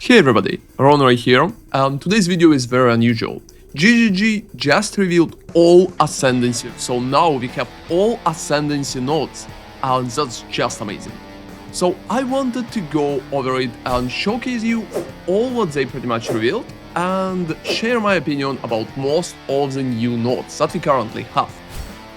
Hey everybody, ronarray here, and today's video is very unusual. GGG just revealed all Ascendancy, so now we have all Ascendancy nodes, and that's just amazing. So I wanted to go over it and showcase you all what they pretty much revealed, and share my opinion about most of the new nodes that we currently have.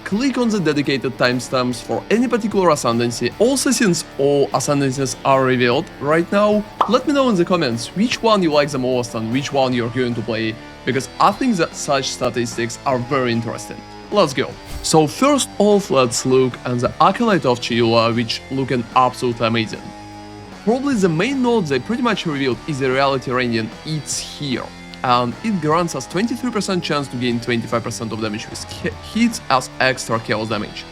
Click on the dedicated timestamps for any particular Ascendancy. Also, since all Ascendancies are revealed right now, let me know in the comments which one you like the most and which one you're going to play, because I think that such statistics are very interesting. Let's go. So first off, let's look at the Acolyte of Chayula, which looking absolutely amazing. Probably the main node they pretty much revealed is the Reality Radiant. It's here, and it grants us 23% chance to gain 25% of damage with hits as extra chaos damage.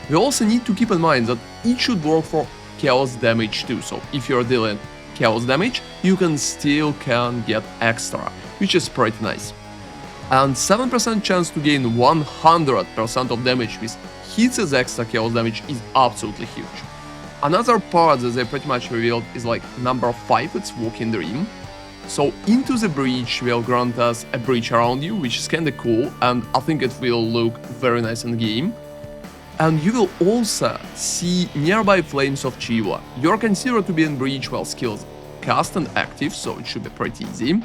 We also need to keep in mind that it should work for chaos damage too, so if you're dealing chaos damage, you can get extra, which is pretty nice. And 7% chance to gain 100% of damage with hits as extra chaos damage is absolutely huge. Another part that they pretty much revealed is like number 5, it's Walking Dream. So Into the Breach will grant us a breach around you, which is kinda cool, and I think it will look very nice in game. And you will also see nearby Flames of Chayula. You're considered to be in breach while skills cast and active, so it should be pretty easy.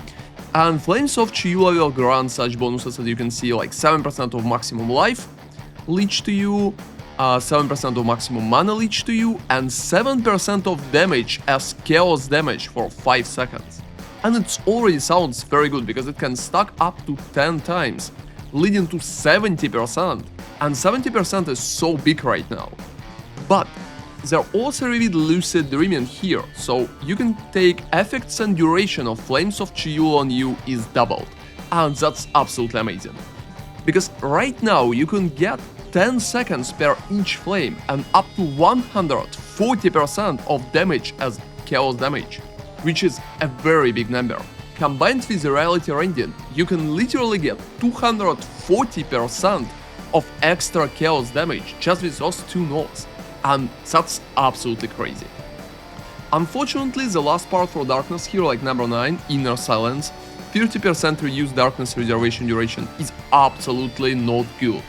And Flames of Chayula will grant such bonuses as you can see, like 7% of maximum life leech to you, 7% of maximum mana leech to you, and 7% of damage as chaos damage for 5 seconds. And it already sounds very good because it can stack up to 10 times, leading to 70%, and 70% is so big right now. But they're also revealed Lucid Dreaming here, so you can take effects and duration of Flames of Chayula on you is doubled, and that's absolutely amazing. Because right now you can get 10 seconds per each flame and up to 140% of damage as chaos damage, which is a very big number. Combined with the Reality Radiant, you can literally get 240% of extra chaos damage just with those two nodes, and that's absolutely crazy. Unfortunately, the last part for Darkness here, like number 9, Inner Silence, 30% reduced Darkness reservation duration is absolutely not good.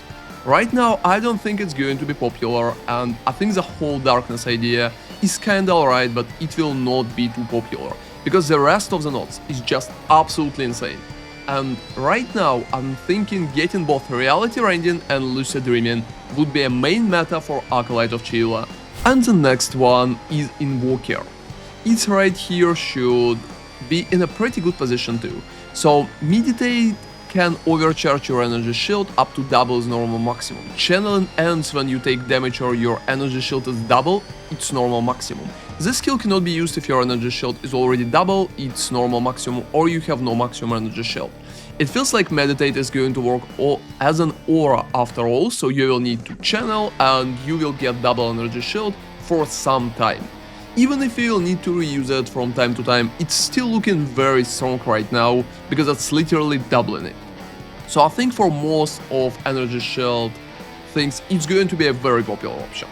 Right now, I don't think it's going to be popular, and I think the whole Darkness idea is kinda alright, but it will not be too popular, because the rest of the nodes is just absolutely insane. And right now, I'm thinking getting both Reality Radiant and Lucid Dreaming would be a main meta for Acolyte of Chayula. And the next one is Invoker. It's right here should be in a pretty good position too. So Meditate can overcharge your energy shield up to double its normal maximum. Channeling ends when you take damage or your energy shield is double its normal maximum. This skill cannot be used if your energy shield is already double its normal maximum or you have no maximum energy shield. It feels like Meditate is going to work as an aura after all, so you will need to channel and you will get double energy shield for some time. Even if you will need to reuse it from time to time, it's still looking very strong right now, because it's literally doubling it. So I think for most of energy shield things, it's going to be a very popular option.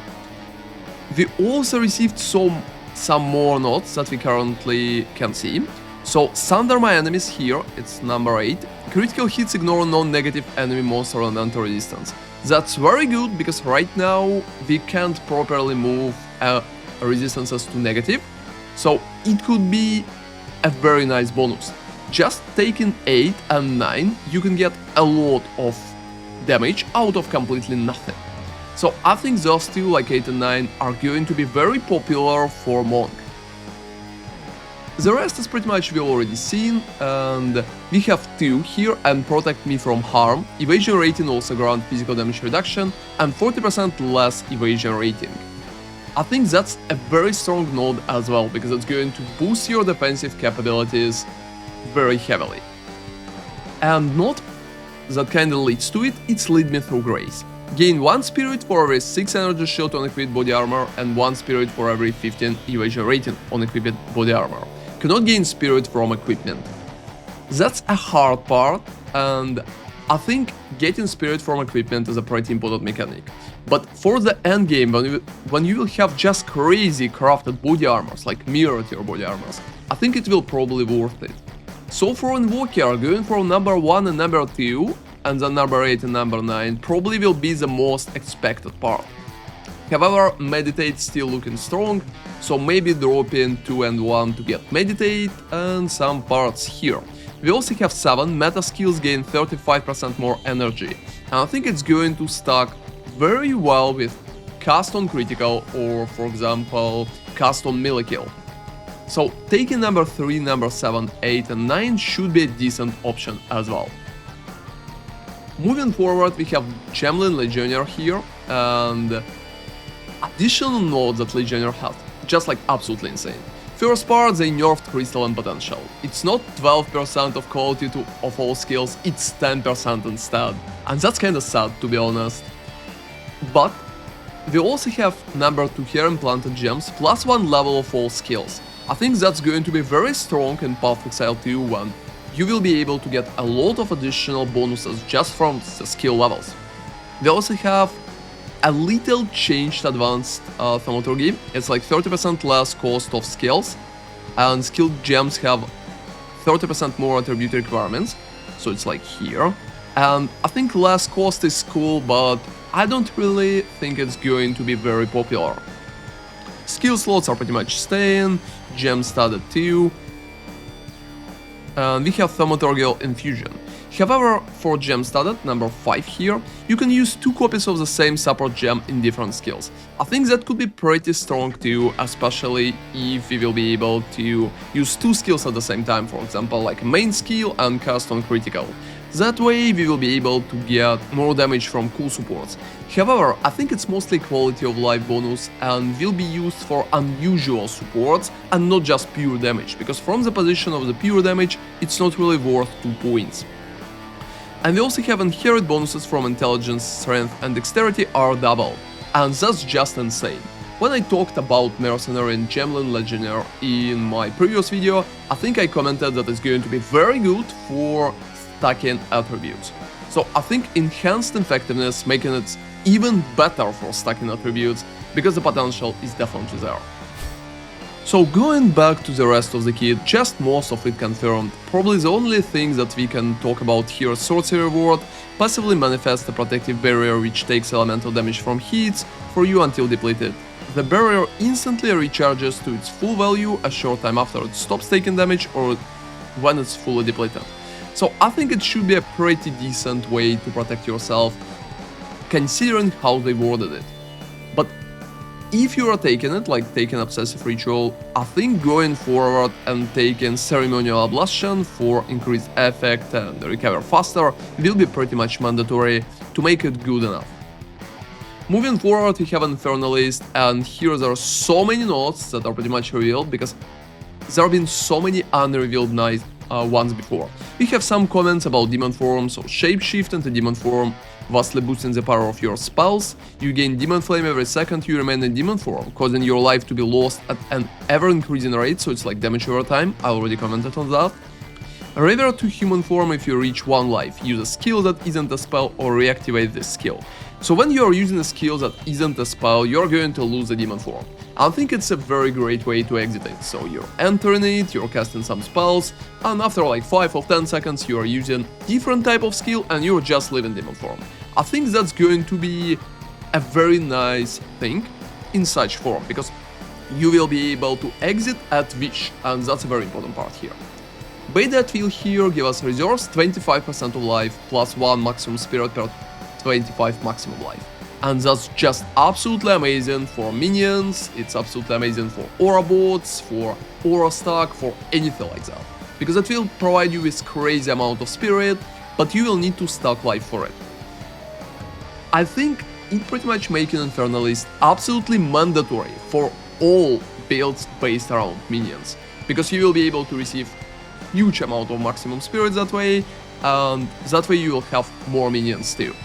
We also received some more nodes that we currently can see. So Sunder My Enemies here, it's number 8. Critical hits ignore non-negative enemy monster and enter resistance. That's very good, because right now we can't properly move resistances to negative, so it could be a very nice bonus. Just taking 8 and 9, you can get a lot of damage out of completely nothing. So I think those two, like 8 and 9, are going to be very popular for Monk. The rest is pretty much we've already seen, and we have 2 here, and Protect Me from Harm. Evasion rating also grant physical damage reduction and 40% less evasion rating. I think that's a very strong node as well, because it's going to boost your defensive capabilities very heavily. And node that kinda leads to it, it's Lead Me Through Grace. Gain 1 spirit for every 6 energy shield on equipped body armor and 1 spirit for every 15 evasion rating on equipped body armor. Cannot gain spirit from equipment. That's a hard part, and I think getting spirit from equipment is a pretty important mechanic. But for the endgame, when you will have just crazy crafted body armors, like mirror tier body armors, I think it will probably worth it. So for Invoker, going for number 1 and number 2, and then number 8 and number 9 probably will be the most expected part. However, Meditate still looking strong, so maybe dropping 2 and 1 to get Meditate and some parts here. We also have 7 meta skills gain 35% more energy, and I think it's going to stack very well with cast on critical or, for example, cast on melee kill. So taking number 3, number 7, 8 and 9 should be a decent option as well. Moving forward, we have Gemling Legionnaire here, and additional nodes that Legionnaire has, just like absolutely insane. First part, they nerfed Crystal and Potential. It's not 12% of quality of all skills, it's 10% instead. And that's kinda sad, to be honest. But we also have number 2 here implanted gems, plus 1 level of all skills. I think that's going to be very strong in Path Exile Tier 1. You will be able to get a lot of additional bonuses just from the skill levels. We also have a little changed advanced thaumaturgy. It's like 30% less cost of skills, and skilled gems have 30% more attribute requirements, so it's like here. And I think less cost is cool, but I don't really think it's going to be very popular. Skill slots are pretty much staying, gems studded too, and we have Thaumaturgical Infusion. However, for gem studded, number 5 here, you can use 2 copies of the same support gem in different skills. I think that could be pretty strong too, especially if we will be able to use 2 skills at the same time, for example, like main skill and cast on critical. That way we will be able to get more damage from cool supports. However, I think it's mostly quality of life bonus and will be used for unusual supports and not just pure damage, because from the position of the pure damage, it's not really worth 2 points. And we also have inherent bonuses from intelligence, strength and dexterity are double, and that's just insane. When I talked about Mercenary and Gemling Legionnaire in my previous video, I think I commented that it's going to be very good for stacking attributes. So I think enhanced effectiveness making it even better for stacking attributes, because the potential is definitely there. So going back to the rest of the kit, just most of it confirmed. Probably the only thing that we can talk about here is Sorcery Reward, passively manifests a protective barrier which takes elemental damage from hits for you until depleted. The barrier instantly recharges to its full value a short time after it stops taking damage or when it's fully depleted. So I think it should be a pretty decent way to protect yourself, considering how they worded it. But if you are taking it, like taking Obsessive Ritual, I think going forward and taking Ceremonial Ablution for increased effect and recover faster will be pretty much mandatory to make it good enough. Moving forward, we have Infernalist, and here there are so many nodes that are pretty much revealed, because there have been so many unrevealed nice ones before. We have some comments about demon form, so shapeshift into demon form, vastly boosting the power of your spells. You gain demon flame every second you remain in demon form, causing your life to be lost at an ever-increasing rate, so it's like damage over time. I already commented on that. Revert to human form if you reach 1 life. Use a skill that isn't a spell or reactivate this skill. So when you are using a skill that isn't a spell, you're going to lose the demon form. I think it's a very great way to exit it. So you're entering it, you're casting some spells, and after like 5 or 10 seconds you are using different type of skill and you're just leaving demon form. I think that's going to be a very nice thing in such form, because you will be able to exit at wish, and that's a very important part here. Bait that will here give us reserves 25% of life, plus 1 maximum spirit per 25 maximum life. And that's just absolutely amazing for minions, it's absolutely amazing for aura bots, for aura stack, for anything like that. Because it will provide you with crazy amount of spirit, but you will need to stack life for it. I think it pretty much making Infernalist absolutely mandatory for all builds based around minions, because you will be able to receive huge amount of maximum spirit that way, and that way you will have more minions too.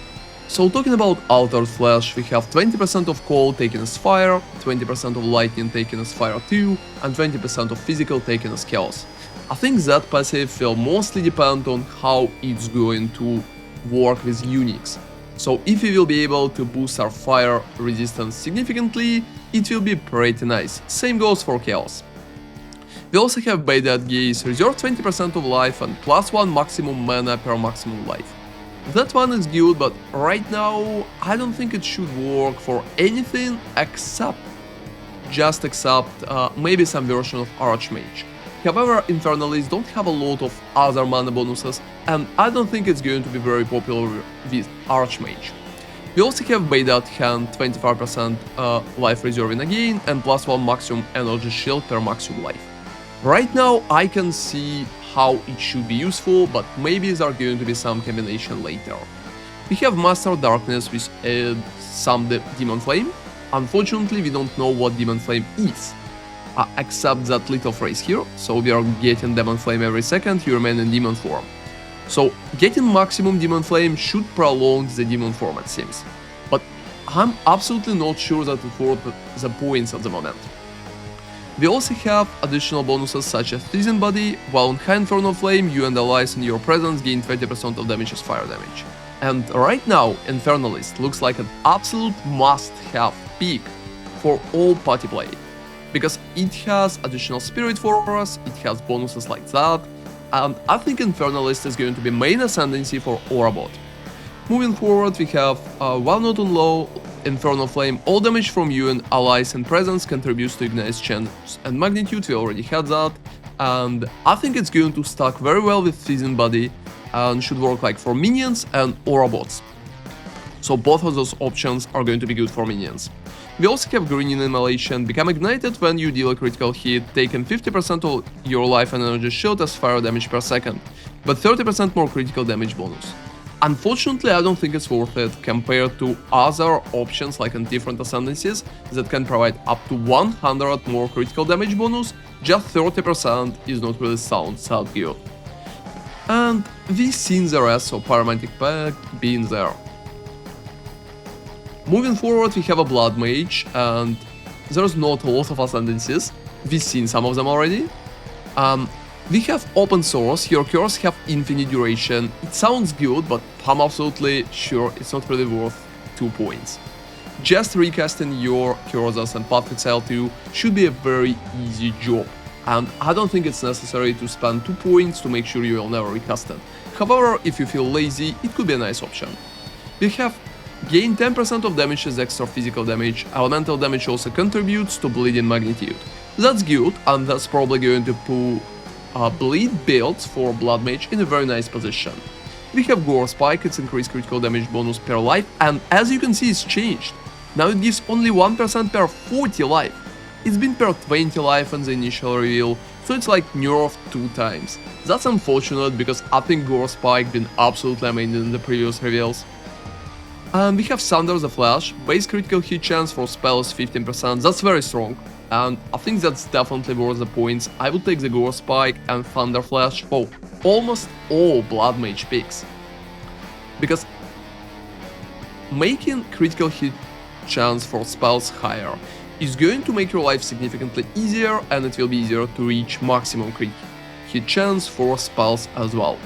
So talking about Altered Flesh, we have 20% of cold taken as fire, 20% of lightning taken as fire too, and 20% of physical taken as chaos. I think that passive will mostly depend on how it's going to work with uniques. So if we will be able to boost our fire resistance significantly, it will be pretty nice. Same goes for Chaos. We also have Baited Gaze, reserve 20% of life and +1 maximum mana per maximum life. That one is good, but right now I don't think it should work for anything except maybe some version of Archmage. However, Infernalists don't have a lot of other mana bonuses, and I don't think it's going to be very popular with Archmage. We also have Baited Hand, 25% life reserving again, and +1 maximum energy shield per maximum life. Right now I can see how it should be useful, but maybe there are going to be some combination later. We have Master Darkness with some Demon Flame. Unfortunately, we don't know what Demon Flame is, except that little phrase here, so we are getting Demon Flame every second, you remain in Demon form. So getting maximum Demon Flame should prolong the Demon form, it seems. But I'm absolutely not sure that it's worth the points at the moment. We also have additional bonuses such as Freezing Body, while on High Infernal Flame you and allies in your presence gain 20% of damage as fire damage. And right now, Infernalist looks like an absolute must-have pick for all party play, because it has additional spirit for us, it has bonuses like that, and I think Infernalist is going to be main ascendancy for Orabot. Moving forward, we have while not on low, Infernal Flame, all damage from you and allies and presence contributes to Ignite's chance and magnitude, we already had that, and I think it's going to stack very well with Freezing Body and should work like for minions and Orabots. So both of those options are going to be good for minions. We also have Green Immolation, become ignited when you deal a critical hit, taking 50% of your life and energy shield as fire damage per second, but 30% more critical damage bonus. Unfortunately, I don't think it's worth it compared to other options like in different ascendancies that can provide up to 100 more critical damage bonus, just 30% is not really sound good. And we've seen the rest, so Pyromantic Pact being there. Moving forward, we have a Blood Mage, and there's not a lot of ascendancies, we've seen some of them already. We have Open Source, your cures have infinite duration, it sounds good, but I'm absolutely sure it's not really worth 2 points. Just recasting your cures and Path of Exile 2 should be a very easy job, and I don't think it's necessary to spend 2 points to make sure you will never recast it. However, if you feel lazy, it could be a nice option. We have gain 10% of damage as extra physical damage, elemental damage also contributes to bleeding magnitude. That's good, and that's probably going to put bleed builds for Blood Mage in a very nice position. We have Gore Spike, it's increased critical damage bonus per life, and as you can see it's changed. Now it gives only 1% per 40 life. It's been per 20 life in the initial reveal, so it's like nerfed 2 times. That's unfortunate because I think Gore Spike been absolutely amazing in the previous reveals. And we have Thunder the Flash, base critical hit chance for spells 15%, that's very strong, and I think that's definitely worth the points. I would take the Gore Spike and Thunder Flash for almost all Blood Mage picks, because making critical hit chance for spells higher is going to make your life significantly easier, and it will be easier to reach maximum crit hit chance for spells as well.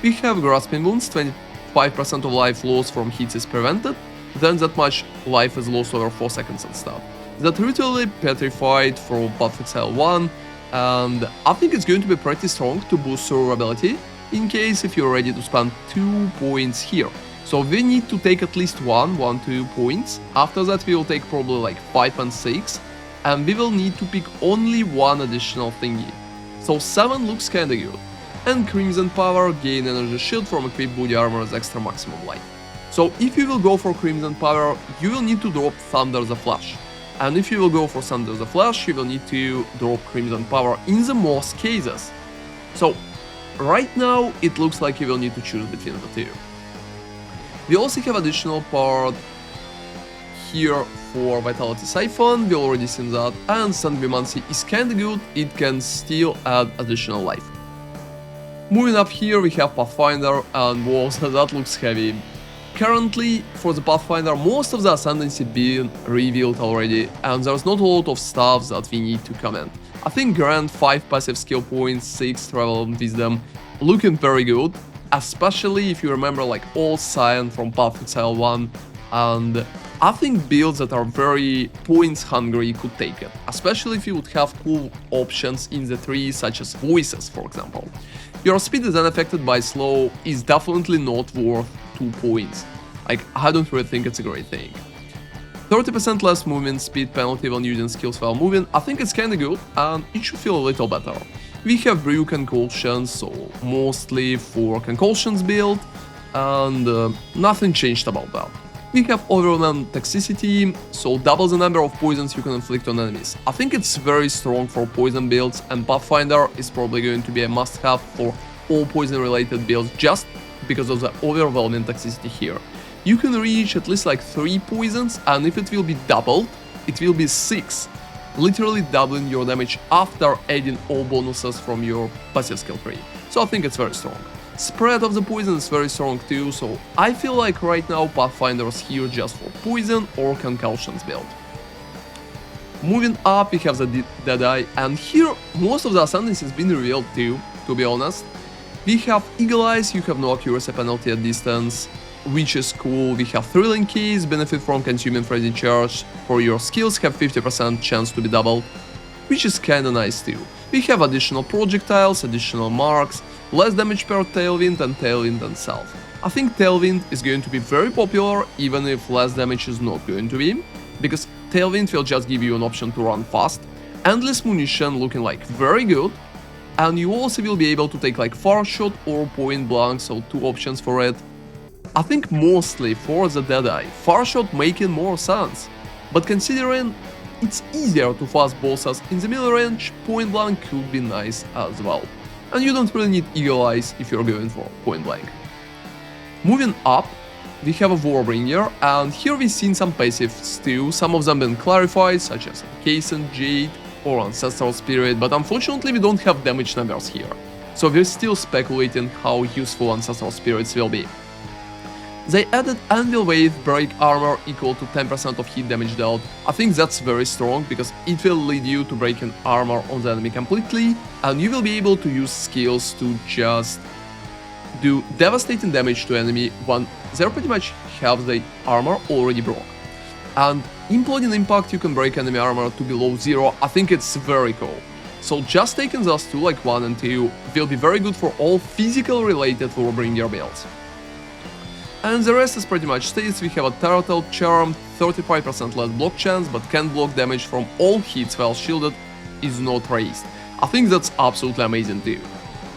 We have Grasping Wounds, 25% of life loss from hits is prevented, then that much life is lost over 4 seconds and stuff. That literally petrified for Path of Exile 1, and I think it's going to be pretty strong to boost survivability, in case if you're ready to spend 2 points here. So we need to take at least 2 points, after that we will take probably like 5 and 6, and we will need to pick only 1 additional thingy. So 7 looks kinda good. And Crimson Power, gain energy shield from equipped body armor as extra maximum life. So if you will go for Crimson Power, you will need to drop Thunder the Flash. And if you will go for Thunder the Flash, you will need to drop Crimson Power in the most cases. So right now it looks like you will need to choose between the two. We also have additional part here for Vitality Siphon, we already seen that, and Sanguimancy is kinda good, it can still add additional life. Moving up here we have Pathfinder, and whoa, that looks heavy. Currently, for the Pathfinder, most of the Ascendancy being revealed already, and there's not a lot of stuff that we need to comment. I think grant 5 passive skill points, 6 travel and wisdom, looking very good, especially if you remember like all Cyan from Path Exile 1, and I think builds that are very points hungry could take it, especially if you would have cool options in the tree such as voices, for example. Your speed is unaffected by slow is definitely not worth 2 points. Like, I don't really think it's a great thing. 30% less movement speed penalty when using skills while moving, I think it's kinda good, and it should feel a little better. We have brew concoctions, so mostly for concoctions build, and nothing changed about that. We have overwhelming toxicity, so double the number of poisons you can inflict on enemies. I think it's very strong for poison builds, and Pathfinder is probably going to be a must-have for all poison-related builds just because of the overwhelming toxicity here. You can reach at least like 3 poisons, and if it will be doubled, it will be 6, literally doubling your damage after adding all bonuses from your passive skill tree. So I think it's very strong. Spread of the poison is very strong too, so I feel like right now Pathfinder is here just for poison or concussions build. Moving up, we have the Deadeye, and here most of the Ascendancy has been revealed too, to be honest. We have Eagle Eyes, you have no accuracy penalty at distance, which is cool. We have Thrilling Keys, benefit from consuming frenzy charge. For your skills, have 50% chance to be doubled, which is kinda nice too. We have additional projectiles, additional marks, less damage per Tailwind and Tailwind itself. I think Tailwind is going to be very popular, even if less damage is not going to be, because Tailwind will just give you an option to run fast, endless munition looking like very good, and you also will be able to take like far shot or point blank, so 2 options for it. I think mostly for the Deadeye, far shot making more sense, but considering it's easier to fast bosses in the middle range, point blank could be nice as well. And you don't really need Eagle Eyes if you're going for point blank. Moving up, we have a Warbringer, and here we've seen some passives too, some of them been clarified, such as Casent, Jade or Ancestral Spirit, but unfortunately we don't have damage numbers here, so we're still speculating how useful Ancestral Spirits will be. They added Anvil Wave break armor equal to 10% of hit damage dealt. I think that's very strong because it will lead you to breaking armor on the enemy completely, and you will be able to use skills to just do devastating damage to enemy when they're pretty much have the armor already broke. And Imploding Impact, you can break enemy armor to below 0, I think it's very cool. So just taking those two like 1 and 2 will be very good for all physical related Warbringer builds. And the rest is pretty much states. We have a Turtle Charm, 35% less block chance, but can block damage from all hits while shielded is not raised. I think that's absolutely amazing too,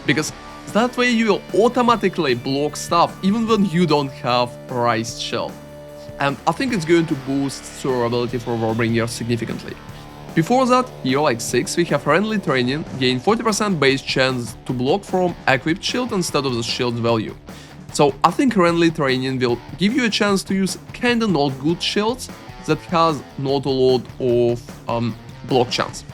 because that way you will automatically block stuff even when you don't have raised shield. And I think it's going to boost durability for Warbringer significantly. Before that, here like 6, we have Friendly Training, gain 40% base chance to block from equipped shield instead of the shield value. So I think Friendly Training will give you a chance to use kinda not good shields that has not a lot of block chance.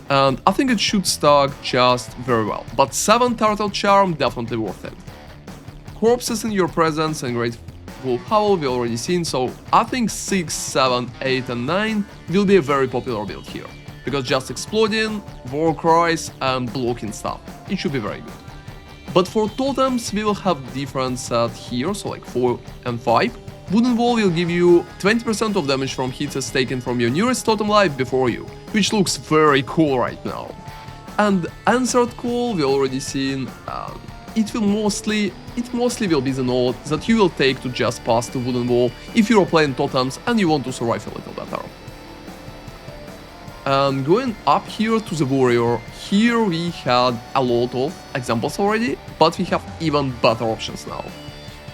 And I think it should stack just very well, but 7 Turtle Charm definitely worth it. Corpses in your presence and Grateful Howl we already seen, so I think 6, 7, 8 and 9 will be a very popular build here, because just exploding, war cries and blocking stuff, it should be very good. But for totems we will have different set here, so like 4 and 5. Wooden Wall will give you 20% of damage from hits taken from your nearest totem life before you, which looks very cool right now. And Answered Call we already seen, it mostly will be the node that you will take to just pass the Wooden Wall if you are playing totems and you want to survive a little better. And going up here to the Warrior, here we had a lot of examples already, but we have even better options now.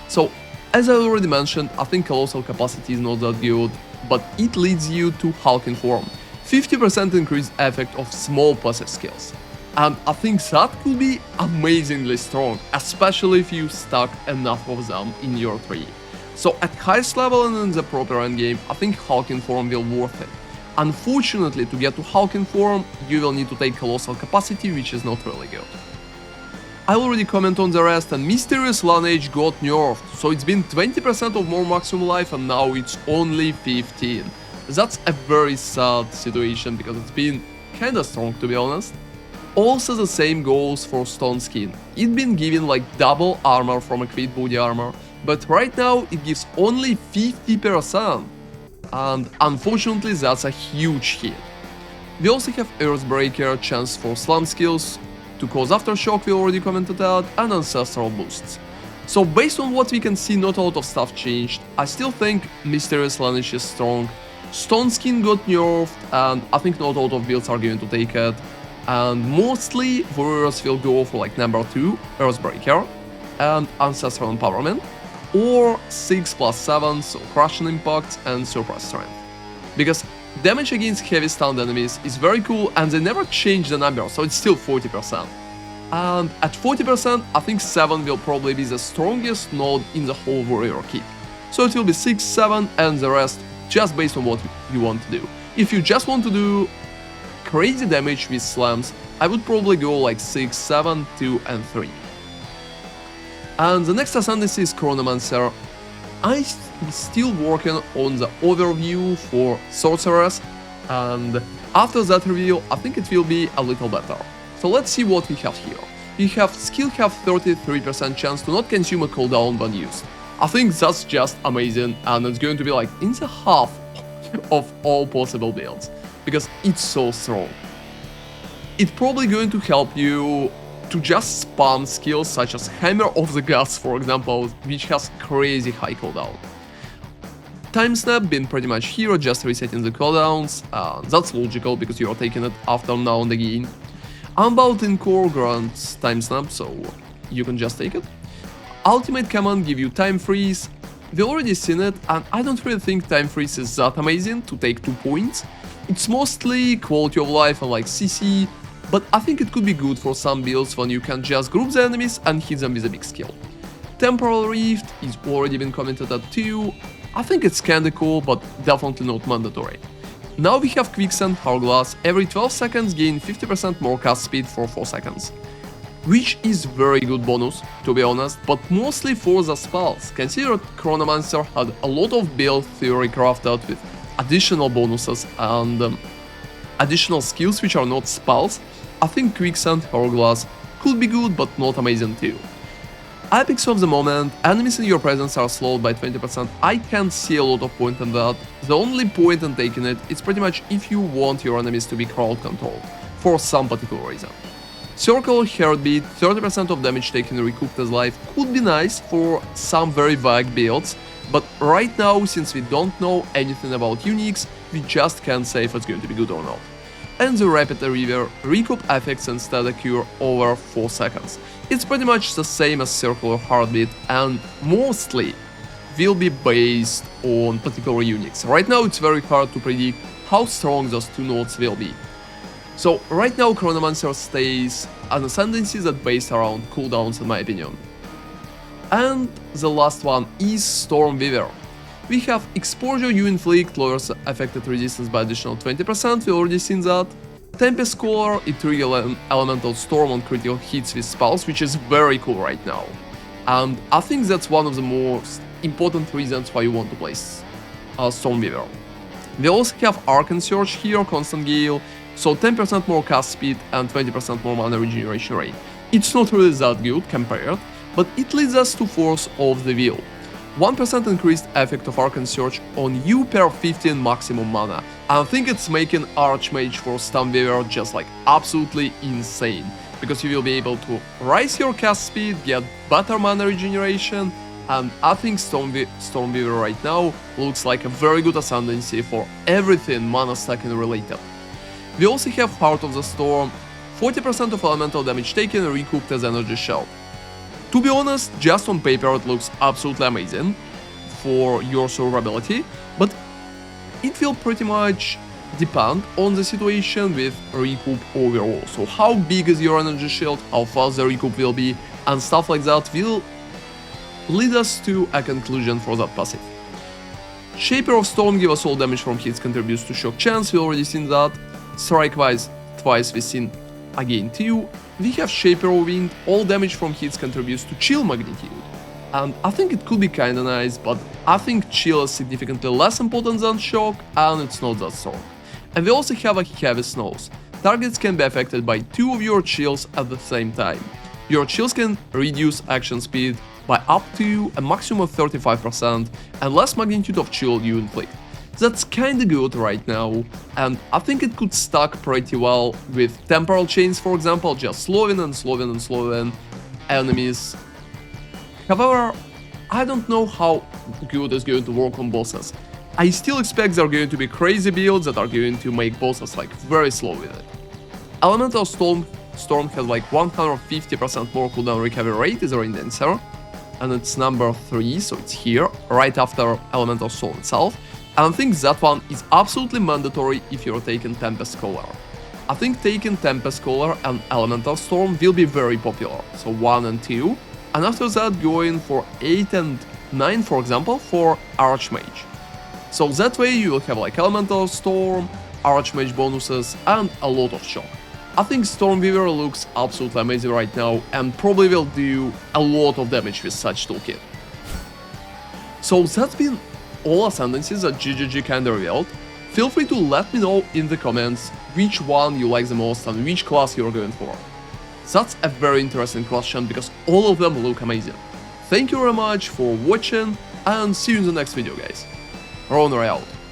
So, as I already mentioned, I think Colossal Capacity is not that good, but it leads you to Hulking Form, 50% increased effect of small passive skills. And I think that could be amazingly strong, especially if you stack enough of them in your tree. So at highest level and in the proper endgame, I think Hulking Form will worth it. Unfortunately, to get to Hulking Form, you will need to take Colossal Capacity, which is not really good. I already commented on the rest, and Mysterious Lineage got nerfed, so it's been 20% of more maximum life and now it's only 15. That's a very sad situation, because it's been kinda strong to be honest. Also the same goes for Stone Skin. It's been given like double armor from equipped body armor, but right now it gives only 50%, and unfortunately that's a huge hit. We also have Earthbreaker, chance for slam skills, to cause aftershock we already commented out, and ancestral boosts. So based on what we can see, not a lot of stuff changed. I still think Mysterious Lanish is strong. Stone Skin got nerfed, and I think not a lot of builds are going to take it. And mostly warriors will go for like number 2, Earthbreaker, and Ancestral Empowerment, or 6+7, so Crushing Impact and Surprise Strength. Because damage against heavy stunned enemies is very cool, and they never change the number, so it's still 40%. And at 40%, I think 7 will probably be the strongest node in the whole warrior kit. So it will be 6, 7, and the rest just based on what you want to do. If you just want to do crazy damage with slams, I would probably go like 6, 7, 2, and 3. And the next Ascendancy is Chronomancer. I'm still working on the overview for Sorceress, and after that reveal, I think it will be a little better. So let's see what we have here. We have skill have 33% chance to not consume a cooldown when used. I think that's just amazing, and it's going to be like in the half of all possible builds, because it's so strong. It's probably going to help you to just spam skills such as Hammer of the Gods, for example, which has crazy high cooldown. Time Snap been pretty much here, just resetting the cooldowns, that's logical because you are taking it after now and again. Unbound in core grants Time Snap, so you can just take it. Ultimate Command give you Time Freeze. We already seen it, and I don't really think Time Freeze is that amazing to take 2 points. It's mostly quality of life and like CC, but I think it could be good for some builds when you can just group the enemies and hit them with a big skill. Temporal Rift is already been commented at too. I think it's kinda cool, but definitely not mandatory. Now we have Quicksand Hourglass, every 12 seconds gain 50% more cast speed for 4 seconds. Which is very good bonus, to be honest, but mostly for the spells. Consider Chronomancer had a lot of build theory crafted with additional bonuses and additional skills which are not spells. I think Quicksand Hourglass could be good, but not amazing too. Epics of the moment, enemies in your presence are slowed by 20%, I can't see a lot of point in that. The only point in taking it is pretty much if you want your enemies to be crowd controlled, for some particular reason. Circle Heartbeat, 30% of damage taken recouped as life could be nice for some very vague builds, but right now, since we don't know anything about uniques, we just can't say if it's going to be good or not. And the Rapid Reaver, recoup effects and stat cure over 4 seconds. It's pretty much the same as Circular Heartbeat and mostly will be based on particular uniques. Right now it's very hard to predict how strong those 2 nodes will be. So right now Chronomancer stays an Ascendancy that based around cooldowns in my opinion. And the last one is Stormweaver. We have Exposure you inflict lowers affected resistance by additional 20%, we already seen that. Tempest Caller, it triggers Elemental Storm on critical hits with spells, which is very cool right now. And I think that's one of the most important reasons why you want to play Stormweaver. We also have Arcane Surge here, Constant Gale, so 10% more cast speed and 20% more mana regeneration rate. It's not really that good compared, but it leads us to Force of the Will. 1% increased effect of Arcane Surge on you per 15 maximum mana. I think it's making Archmage for Stormweaver just like absolutely insane, because you will be able to rise your cast speed, get better mana regeneration, and I think Stormweaver right now looks like a very good Ascendancy for everything mana stacking related. We also have Heart of the Storm, 40% of elemental damage taken recouped as energy shell. To be honest, just on paper it looks absolutely amazing for your survivability, but it will pretty much depend on the situation with recoup overall. So how big is your energy shield, how fast the recoup will be, and stuff like that will lead us to a conclusion for that passive. Shaper of Storm gives us all damage from hits, contributes to shock chance, we already seen that. Strike-wise, twice we seen again too. We have Shaper of Wind, all damage from hits contributes to chill magnitude. And I think it could be kinda nice, but I think chill is significantly less important than shock, and it's not that strong. And we also have a Heavy Snows. targets can be affected by 2 of your chills at the same time. Your chills can reduce action speed by up to a maximum of 35% and less magnitude of chill you inflict. That's kinda good right now, and I think it could stack pretty well with temporal chains, for example, just slowing enemies. However, I don't know how good it's going to work on bosses. I still expect there are going to be crazy builds that are going to make bosses like very slow with it. Elemental Storm has like 150% more cooldown recovery rate, is the answer, and it's number 3, so it's here, right after Elemental Storm itself. And I think that one is absolutely mandatory if you're taking Tempest Caller. I think taking Tempest Caller and Elemental Storm will be very popular, so 1 and 2, and after that going for 8 and 9, for example, for Archmage. So that way you will have like Elemental Storm, Archmage bonuses, and a lot of shock. I think Stormweaver looks absolutely amazing right now and probably will do a lot of damage with such toolkit. So that's been all Ascendancies that GGG kinda revealed. Feel free to let me know in the comments which one you like the most and which class you're going for. That's a very interesting question because all of them look amazing. Thank you very much for watching and see you in the next video, guys. ronarray out.